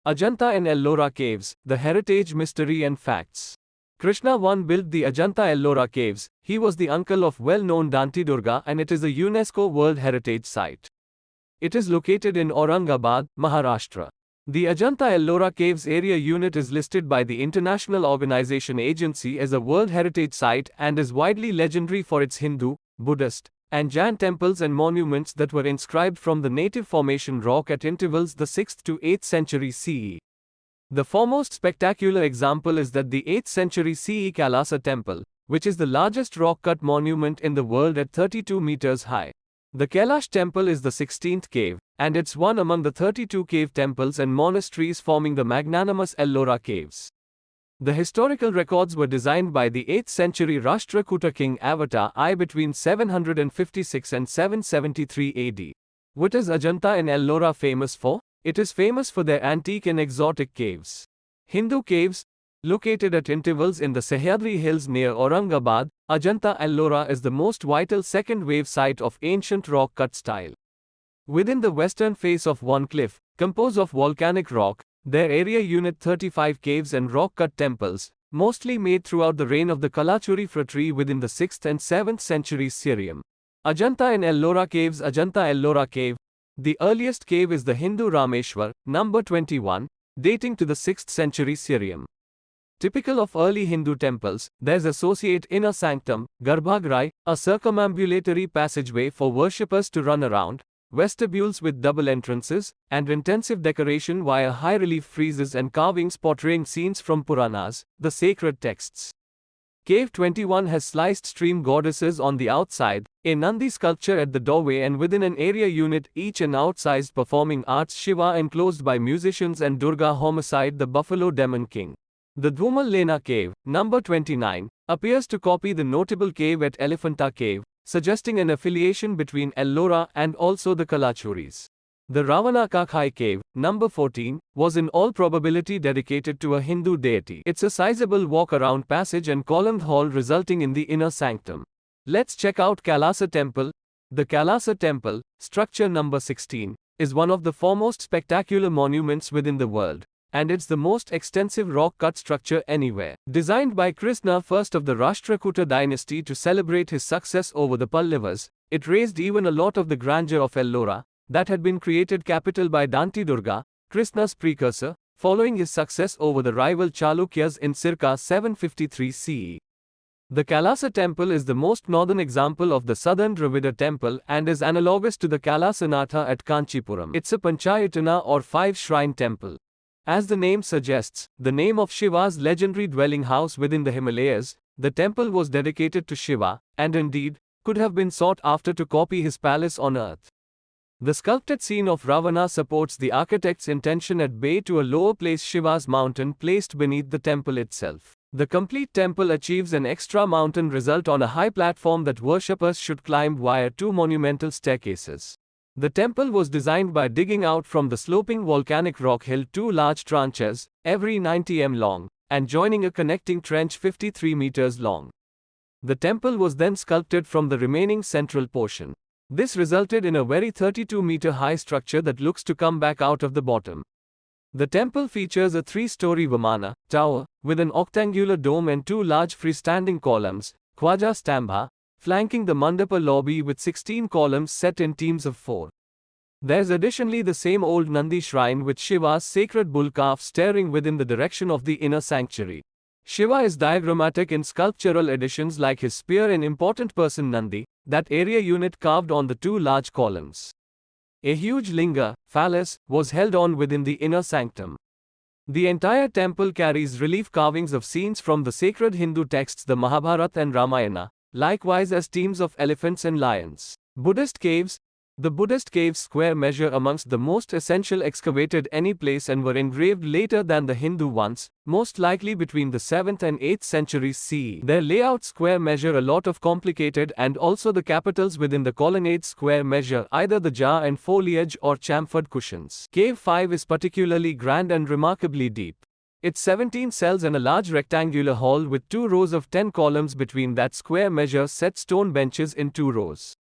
Ajanta and Ellora Caves, the heritage, mystery and facts. Krishna I built the Ajanta Ellora Caves. He was the uncle of well-known Danti Durga and it is a UNESCO World Heritage Site. It is located in Aurangabad, Maharashtra. The Ajanta Ellora Caves Area Unit is listed by the International Organization Agency as a World Heritage Site and is widely legendary for its Hindu, Buddhist, and Jain temples and monuments that were inscribed from the native formation rock at intervals the 6th to 8th century CE. The foremost spectacular example is that the 8th century CE Kailasa temple, which is the largest rock-cut monument in the world at 32 meters high. The Kailash temple is the 16th cave, and it's one among the 32 cave temples and monasteries forming the magnanimous Ellora caves. The historical records were designed by the 8th century Rashtrakuta king Avatar I between 756 and 773 AD. What is Ajanta and Ellora famous for? It is famous for their antique and exotic caves. Hindu caves, located at intervals in the Sahyadri Hills near Aurangabad, Ajanta Ellora is the most vital second-wave site of ancient rock-cut style. Within the western face of one cliff, composed of volcanic rock, their area unit 35 caves and rock-cut temples, mostly made throughout the reign of the Kalachuri phratry within the 6th and 7th centuries Syrium. Ajanta and Ellora Caves. Ajanta Ellora Cave. The earliest cave is the Hindu Rameshwar, number 21, dating to the 6th century Syrium. Typical of early Hindu temples, there's associate inner sanctum, Garbhagriha, a circumambulatory passageway for worshippers to run around, vestibules with double entrances, and intensive decoration via high-relief friezes and carvings portraying scenes from Puranas, the sacred texts. Cave 21 has sliced stream goddesses on the outside, a Nandi sculpture at the doorway and within an area unit each an outsized performing arts Shiva enclosed by musicians and Durga homicide the buffalo demon king. The Dhumal Lena cave, number 29, appears to copy the notable cave at Elephanta cave, suggesting an affiliation between Ellora and also the Kalachuris. The Ravanakakhai cave, number 14, was in all probability dedicated to a Hindu deity. It's a sizable walk-around passage and columned hall resulting in the inner sanctum. Let's check out Kailasa temple. The Kailasa temple, structure number 16, is one of the foremost spectacular monuments within the world, and it's the most extensive rock-cut structure anywhere. Designed by Krishna I of the Rashtrakuta dynasty to celebrate his success over the Pallavas, it raised even a lot of the grandeur of Ellora, that had been created capital by Danti Durga, Krishna's precursor, following his success over the rival Chalukyas in circa 753 CE. The Kailasa temple is the most northern example of the southern Dravida temple and is analogous to the Kailasanatha at Kanchipuram. It's a Panchayatana or 5-shrine temple. As the name suggests, the name of Shiva's legendary dwelling house within the Himalayas, the temple was dedicated to Shiva, and indeed, could have been sought after to copy his palace on earth. The sculpted scene of Ravana supports the architect's intention at bay to a lower place Shiva's mountain placed beneath the temple itself. The complete temple achieves an extra mountain result on a high platform that worshippers should climb via 2 monumental staircases. The temple was designed by digging out from the sloping volcanic rock hill 2 large tranches, every 90 m long, and joining a connecting trench 53 meters long. The temple was then sculpted from the remaining central portion. This resulted in a very 32-meter high structure that looks to come back out of the bottom. The temple features a 3-story Vamana tower, with an octangular dome and 2 large freestanding columns, Khwaja Stambha, flanking the Mandapa lobby with 16 columns set in teams of 4. There's additionally the same old Nandi shrine with Shiva's sacred bull calf staring within the direction of the inner sanctuary. Shiva is diagrammatic in sculptural additions like his spear and important person Nandi, that area unit carved on the 2 large columns. A huge linga, phallus, was held on within the inner sanctum. The entire temple carries relief carvings of scenes from the sacred Hindu texts the Mahabharata and Ramayana, likewise as teams of elephants and lions. Buddhist caves. The Buddhist caves square measure amongst the most essential excavated any place and were engraved later than the Hindu ones, most likely between the 7th and 8th centuries CE. Their layout square measure a lot of complicated and also the capitals within the colonnade square measure either the jar and foliage or chamfered cushions. Cave 5 is particularly grand and remarkably deep. It's 17 cells and a large rectangular hall with 2 rows of 10 columns between that square measure set stone benches in 2 rows.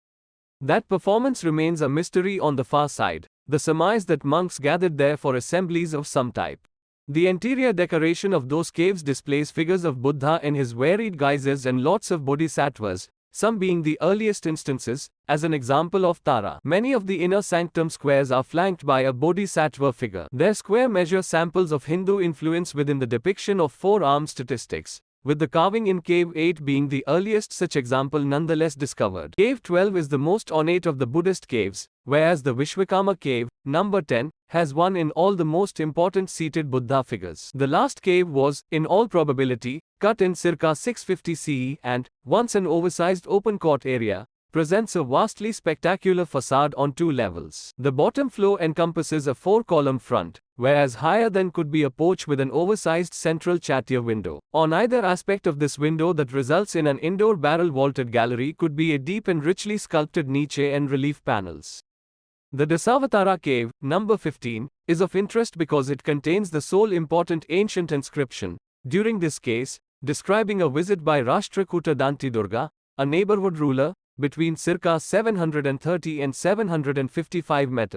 That performance remains a mystery on the far side. the surmise that monks gathered there for assemblies of some type. The interior decoration of those caves displays figures of Buddha in his varied guises and lots of bodhisattvas, some being the earliest instances, as an example of Tara. Many of the inner sanctum squares are flanked by a bodhisattva figure. Their square measure samples of Hindu influence within the depiction of four-armed statistics, with the carving in Cave 8 being the earliest such example nonetheless discovered. Cave 12 is the most ornate of the Buddhist caves, whereas the Vishwakarma cave, number 10, has one in all the most important seated Buddha figures. The last cave was, in all probability, cut in circa 650 CE and, once an oversized open court area, presents a vastly spectacular facade on two levels. The bottom floor encompasses a four-column front, whereas higher than could be a porch with an oversized central chattier window. On either aspect of this window that results in an indoor barrel-vaulted gallery could be a deep and richly sculpted niche and relief panels. The Dasavatara cave, number 15, is of interest because it contains the sole important ancient inscription, during this case, describing a visit by Rashtrakuta Danti Durga, a neighborhood ruler, between circa 730 and 755 metal.